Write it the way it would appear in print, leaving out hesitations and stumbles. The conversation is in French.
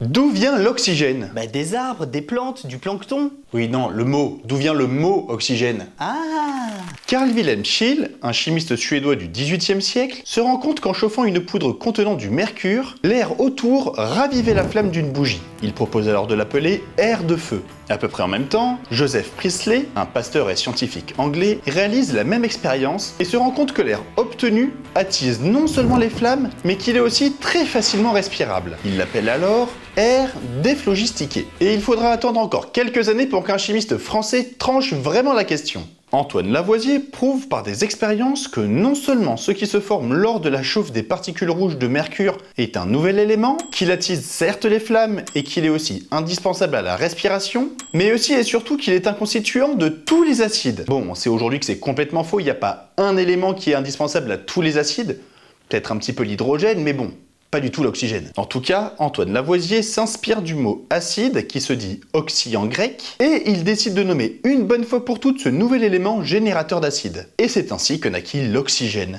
D'où vient l'oxygène? Des arbres, des plantes, du plancton. Oui, non, le mot. D'où vient le mot oxygène? Ah! Carl Wilhelm Scheele, un chimiste suédois du XVIIIe siècle, se rend compte qu'en chauffant une poudre contenant du mercure, l'air autour ravivait la flamme d'une bougie. Il propose alors de l'appeler air de feu. À peu près en même temps, Joseph Priestley, un pasteur et scientifique anglais, réalise la même expérience et se rend compte que l'air obtenu attise non seulement les flammes, mais qu'il est aussi très facilement respirable. Il l'appelle alors air déphlogistiqué. Et il faudra attendre encore quelques années pour qu'un chimiste français tranche vraiment la question. Antoine Lavoisier prouve par des expériences que non seulement ce qui se forme lors de la chauffe des particules rouges de mercure est un nouvel élément, qu'il attise certes les flammes et qu'il est aussi indispensable à la respiration, mais aussi et surtout qu'il est un constituant de tous les acides. Bon, on sait aujourd'hui que c'est complètement faux, il n'y a pas un élément qui est indispensable à tous les acides, peut-être un petit peu l'hydrogène, mais bon, pas du tout l'oxygène. En tout cas, Antoine Lavoisier s'inspire du mot acide, qui se dit oxy en grec, et il décide de nommer une bonne fois pour toutes ce nouvel élément générateur d'acide. Et c'est ainsi que naquit l'oxygène.